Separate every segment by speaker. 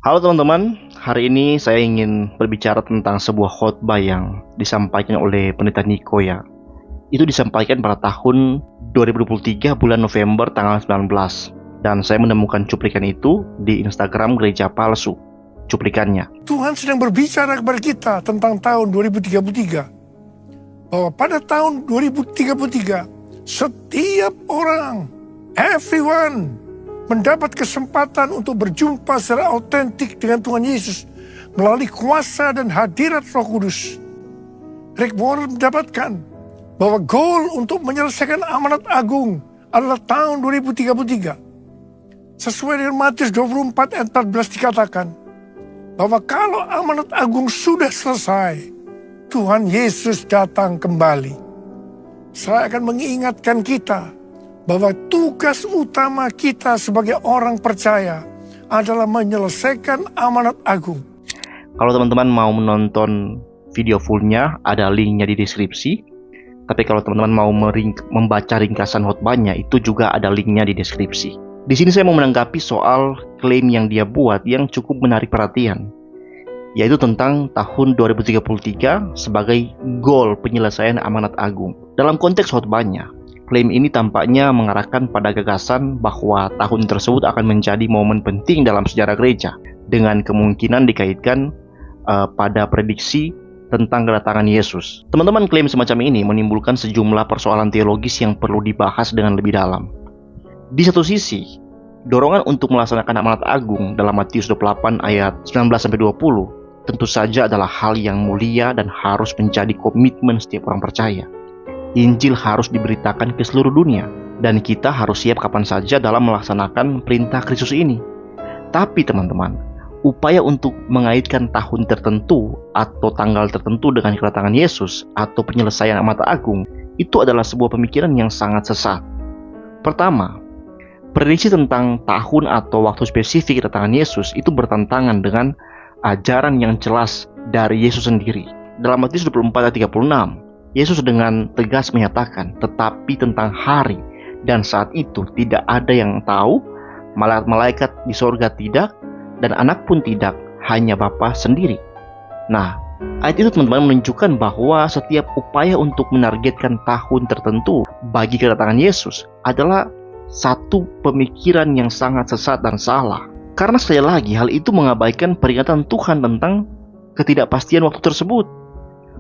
Speaker 1: Halo teman-teman, hari ini saya ingin berbicara tentang sebuah khotbah yang disampaikan oleh Pendeta Niko ya. Itu disampaikan pada tahun 2023 bulan November tanggal 19. Dan saya menemukan cuplikan itu di Instagram Gereja Palsu. Cuplikannya.
Speaker 2: Tuhan sedang berbicara kepada kita tentang tahun 2033. Bahwa pada tahun 2033, setiap orang, everyone, mendapat kesempatan untuk berjumpa secara autentik dengan Tuhan Yesus melalui kuasa dan hadirat Roh Kudus. Rick Warren mendapatkan bahwa goal untuk menyelesaikan amanat agung adalah tahun 2033. Sesuai dengan Matius 24 ayat 14 dikatakan bahwa kalau amanat agung sudah selesai, Tuhan Yesus datang kembali. Saya akan mengingatkan kita bahwa tugas utama kita sebagai orang percaya adalah menyelesaikan amanat agung.
Speaker 1: Kalau teman-teman mau menonton video fullnya, ada linknya di deskripsi. Tapi kalau teman-teman mau membaca ringkasan khotbahnya, itu juga ada linknya di deskripsi. Di sini saya mau menanggapi soal klaim yang dia buat yang cukup menarik perhatian, yaitu tentang tahun 2033 sebagai goal penyelesaian amanat agung. Dalam konteks khotbahnya, klaim ini tampaknya mengarahkan pada gagasan bahwa tahun tersebut akan menjadi momen penting dalam sejarah gereja, dengan kemungkinan dikaitkan pada prediksi tentang kedatangan Yesus. Teman-teman, klaim semacam ini menimbulkan sejumlah persoalan teologis yang perlu dibahas dengan lebih dalam. Di satu sisi, dorongan untuk melaksanakan amanat agung dalam Matius 28 ayat 19-20 tentu saja adalah hal yang mulia dan harus menjadi komitmen setiap orang percaya. Injil harus diberitakan ke seluruh dunia, dan kita harus siap kapan saja dalam melaksanakan perintah Kristus ini. Tapi teman-teman, upaya untuk mengaitkan tahun tertentu atau tanggal tertentu dengan kedatangan Yesus atau penyelesaian amanat agung, itu adalah sebuah pemikiran yang sangat sesat. Pertama, prediksi tentang tahun atau waktu spesifik kedatangan Yesus itu bertentangan dengan ajaran yang jelas dari Yesus sendiri. Dalam Matius 24 ayat 36, Yesus dengan tegas menyatakan, tetapi tentang hari dan saat itu tidak ada yang tahu, malaikat-malaikat di sorga tidak, dan anak pun tidak, hanya Bapa sendiri. Nah, ayat itu teman-teman menunjukkan bahwa setiap upaya untuk menargetkan tahun tertentu bagi kedatangan Yesus adalah satu pemikiran yang sangat sesat dan salah. Karena sekali lagi hal itu mengabaikan peringatan Tuhan tentang ketidakpastian waktu tersebut.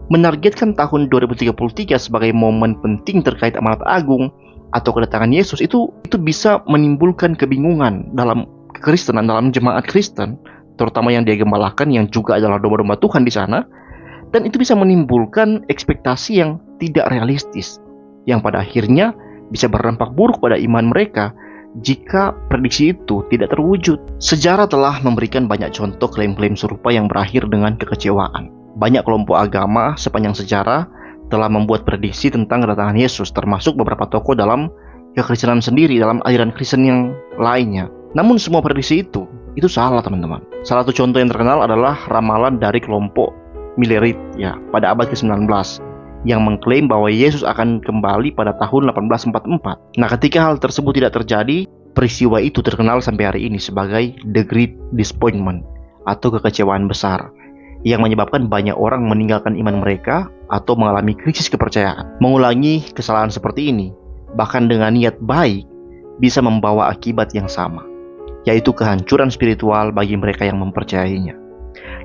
Speaker 1: Menargetkan tahun 2033 sebagai momen penting terkait amanat agung atau kedatangan Yesus itu bisa menimbulkan kebingungan dalam kekristenan, dalam jemaat Kristen, terutama yang dia gembalakan yang juga adalah domba-domba Tuhan di sana, dan itu bisa menimbulkan ekspektasi yang tidak realistis, yang pada akhirnya bisa berdampak buruk pada iman mereka jika prediksi itu tidak terwujud. Sejarah telah memberikan banyak contoh klaim-klaim serupa yang berakhir dengan kekecewaan. Banyak kelompok agama sepanjang sejarah telah membuat prediksi tentang kedatangan Yesus, termasuk beberapa tokoh dalam kekristenan sendiri, dalam aliran Kristen yang lainnya. Namun semua prediksi itu salah teman-teman. Salah satu contoh yang terkenal adalah ramalan dari kelompok Millerite ya, pada abad ke-19. Yang mengklaim bahwa Yesus akan kembali pada tahun 1844. Nah, ketika hal tersebut tidak terjadi, peristiwa itu terkenal sampai hari ini sebagai The Great Disappointment atau kekecewaan besar, yang menyebabkan banyak orang meninggalkan iman mereka atau mengalami krisis kepercayaan. Mengulangi kesalahan seperti ini, bahkan dengan niat baik, bisa membawa akibat yang sama, yaitu kehancuran spiritual bagi mereka yang mempercayainya.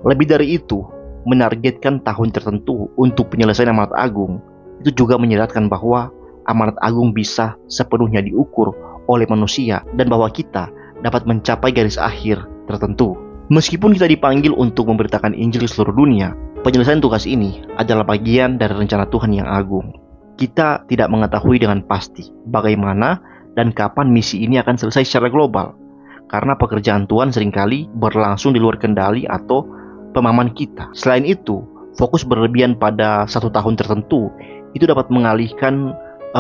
Speaker 1: Lebih dari itu, menargetkan tahun tertentu untuk penyelesaian amanat agung itu juga menyeratkan bahwa amanat agung bisa sepenuhnya diukur oleh manusia dan bahwa kita dapat mencapai garis akhir tertentu. Meskipun kita dipanggil untuk memberitakan Injil di seluruh dunia, penyelesaian tugas ini adalah bagian dari rencana Tuhan yang agung. Kita tidak mengetahui dengan pasti bagaimana dan kapan misi ini akan selesai secara global, karena pekerjaan Tuhan seringkali berlangsung di luar kendali atau pemahaman kita. Selain itu, fokus berlebihan pada satu tahun tertentu itu dapat mengalihkan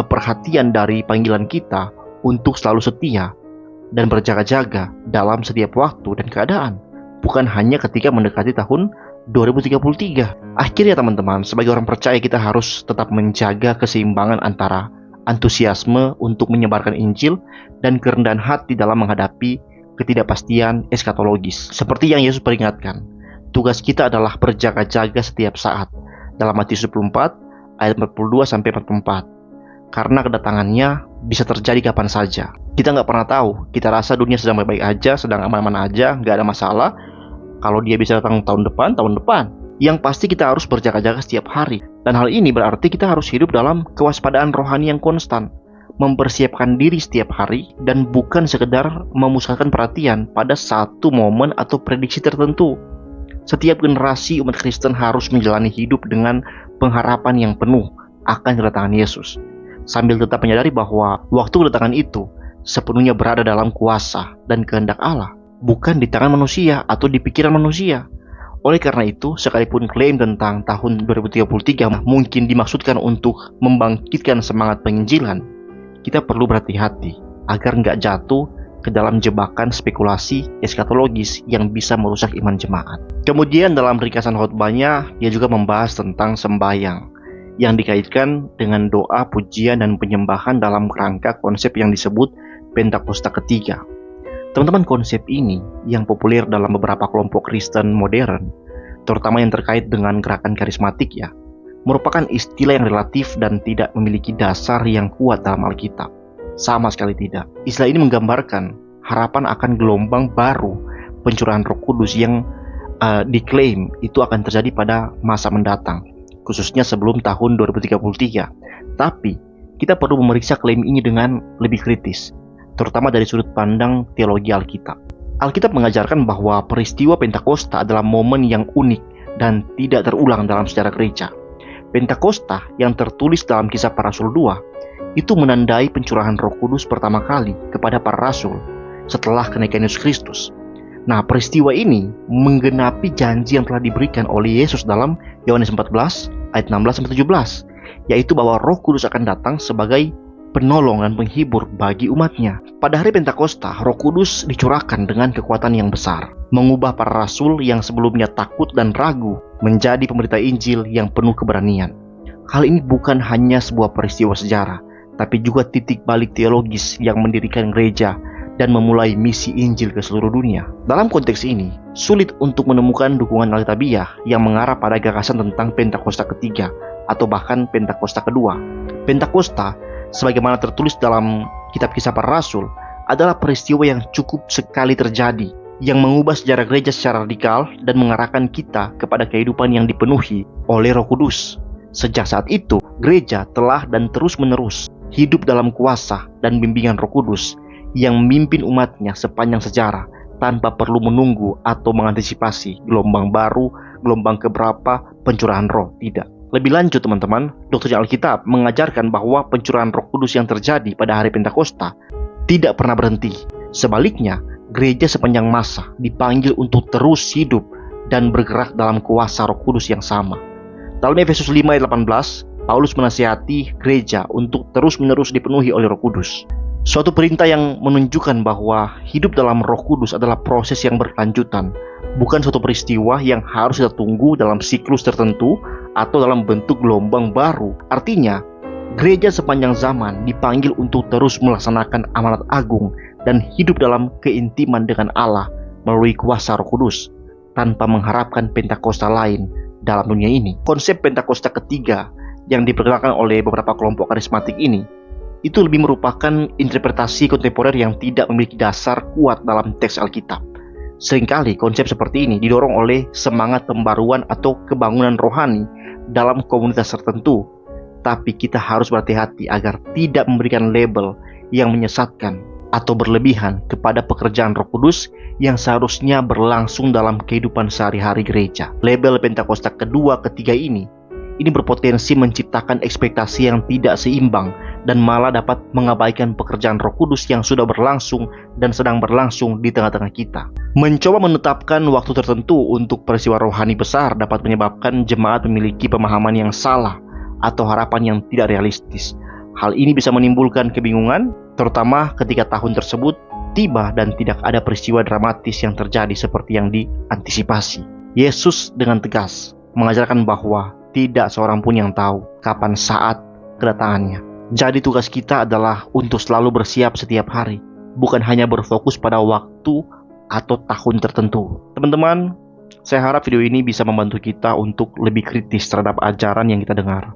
Speaker 1: perhatian dari panggilan kita untuk selalu setia dan berjaga-jaga dalam setiap waktu dan keadaan, bukan hanya ketika mendekati tahun 2033. Akhirnya teman-teman, sebagai orang percaya kita harus tetap menjaga keseimbangan antara antusiasme untuk menyebarkan Injil dan kerendahan hati dalam menghadapi ketidakpastian eskatologis. Seperti yang Yesus peringatkan, tugas kita adalah berjaga-jaga setiap saat. Dalam Matius 24 ayat 42-44. Karena kedatangannya bisa terjadi kapan saja. Kita nggak pernah tahu. Kita rasa dunia sedang baik-baik aja, sedang aman-aman aja, nggak ada masalah. Kalau dia bisa datang tahun depan. Yang pasti kita harus berjaga-jaga setiap hari. Dan hal ini berarti kita harus hidup dalam kewaspadaan rohani yang konstan. Mempersiapkan diri setiap hari dan bukan sekedar memusatkan perhatian pada satu momen atau prediksi tertentu. Setiap generasi umat Kristen harus menjalani hidup dengan pengharapan yang penuh akan kedatangan Yesus, sambil tetap menyadari bahwa waktu kedatangan itu sepenuhnya berada dalam kuasa dan kehendak Allah, bukan di tangan manusia atau di pikiran manusia. Oleh karena itu, sekalipun klaim tentang tahun 2033 mungkin dimaksudkan untuk membangkitkan semangat penginjilan, kita perlu berhati-hati agar nggak jatuh ke dalam jebakan spekulasi eskatologis yang bisa merusak iman jemaat. Kemudian dalam ringkasan khotbahnya, dia juga membahas tentang sembahyang yang dikaitkan dengan doa, pujian, dan penyembahan dalam kerangka konsep yang disebut Pentakosta ketiga. Teman-teman, konsep ini yang populer dalam beberapa kelompok Kristen modern, terutama yang terkait dengan gerakan karismatik ya, merupakan istilah yang relatif dan tidak memiliki dasar yang kuat dalam Alkitab. Sama sekali tidak. Istilah ini menggambarkan harapan akan gelombang baru pencurahan Roh Kudus yang diklaim itu akan terjadi pada masa mendatang, khususnya sebelum tahun 2033. Tapi kita perlu memeriksa klaim ini dengan lebih kritis, terutama dari sudut pandang teologi Alkitab. Alkitab mengajarkan bahwa peristiwa Pentakosta adalah momen yang unik dan tidak terulang dalam sejarah gereja. Pentakosta yang tertulis dalam Kisah Para Rasul 2 itu menandai pencurahan Roh Kudus pertama kali kepada para rasul setelah kenaikan Yesus Kristus. Nah, peristiwa ini menggenapi janji yang telah diberikan oleh Yesus dalam Yohanes 14 ayat 16-17, yaitu bahwa Roh Kudus akan datang sebagai penolong dan penghibur bagi umatnya. Pada hari Pentakosta, Roh Kudus dicurahkan dengan kekuatan yang besar, mengubah para rasul yang sebelumnya takut dan ragu menjadi pemberita Injil yang penuh keberanian. Hal ini bukan hanya sebuah peristiwa sejarah, tapi juga titik balik teologis yang mendirikan gereja dan memulai misi Injil ke seluruh dunia. Dalam konteks ini, sulit untuk menemukan dukungan alkitabiah yang mengarah pada gagasan tentang Pentakosta ketiga atau bahkan Pentakosta kedua. Pentakosta, sebagaimana tertulis dalam kitab Kisah Para Rasul, adalah peristiwa yang cukup sekali terjadi, yang mengubah sejarah gereja secara radikal dan mengarahkan kita kepada kehidupan yang dipenuhi oleh Roh Kudus. Sejak saat itu, gereja telah dan terus-menerus hidup dalam kuasa dan bimbingan Roh Kudus yang memimpin umatnya sepanjang sejarah tanpa perlu menunggu atau mengantisipasi gelombang baru, gelombang keberapa pencurahan roh. Tidak. Lebih lanjut teman-teman, doktrin Alkitab mengajarkan bahwa pencurahan Roh Kudus yang terjadi pada hari Pentakosta tidak pernah berhenti. Sebaliknya, gereja sepanjang masa dipanggil untuk terus hidup dan bergerak dalam kuasa Roh Kudus yang sama. Dalam Efesus 5 ayat 18, Paulus menasihati gereja untuk terus-menerus dipenuhi oleh Roh Kudus. Suatu perintah yang menunjukkan bahwa hidup dalam Roh Kudus adalah proses yang berkelanjutan, bukan suatu peristiwa yang harus kita tunggu dalam siklus tertentu atau dalam bentuk gelombang baru. Artinya, gereja sepanjang zaman dipanggil untuk terus melaksanakan amanat agung dan hidup dalam keintiman dengan Allah melalui kuasa Roh Kudus, tanpa mengharapkan Pentakosta lain dalam dunia ini. Konsep Pentakosta ketiga yang diperkenalkan oleh beberapa kelompok karismatik ini, itu lebih merupakan interpretasi kontemporer yang tidak memiliki dasar kuat dalam teks Alkitab. Seringkali konsep seperti ini didorong oleh semangat pembaruan atau kebangunan rohani dalam komunitas tertentu. Tapi kita harus berhati-hati agar tidak memberikan label yang menyesatkan atau berlebihan kepada pekerjaan Roh Kudus yang seharusnya berlangsung dalam kehidupan sehari-hari gereja. Label Pentakosta kedua, ketiga ini berpotensi menciptakan ekspektasi yang tidak seimbang dan malah dapat mengabaikan pekerjaan Roh Kudus yang sudah berlangsung dan sedang berlangsung di tengah-tengah kita. Mencoba menetapkan waktu tertentu untuk peristiwa rohani besar dapat menyebabkan jemaat memiliki pemahaman yang salah atau harapan yang tidak realistis. Hal ini bisa menimbulkan kebingungan, terutama ketika tahun tersebut tiba dan tidak ada peristiwa dramatis yang terjadi seperti yang diantisipasi. Yesus dengan tegas mengajarkan bahwa tidak seorang pun yang tahu kapan saat kedatangannya. Jadi tugas kita adalah untuk selalu bersiap setiap hari, bukan hanya berfokus pada waktu atau tahun tertentu. Teman-teman, saya harap video ini bisa membantu kita untuk lebih kritis terhadap ajaran yang kita dengar.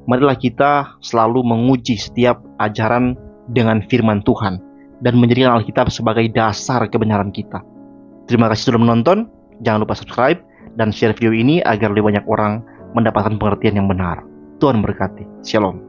Speaker 1: Marilah kita selalu menguji setiap ajaran dengan firman Tuhan dan menjadikan Alkitab sebagai dasar kebenaran kita. Terima kasih sudah menonton. Jangan lupa subscribe dan share video ini agar lebih banyak orang mendapatkan pengertian yang benar. Tuhan berkati. Shalom.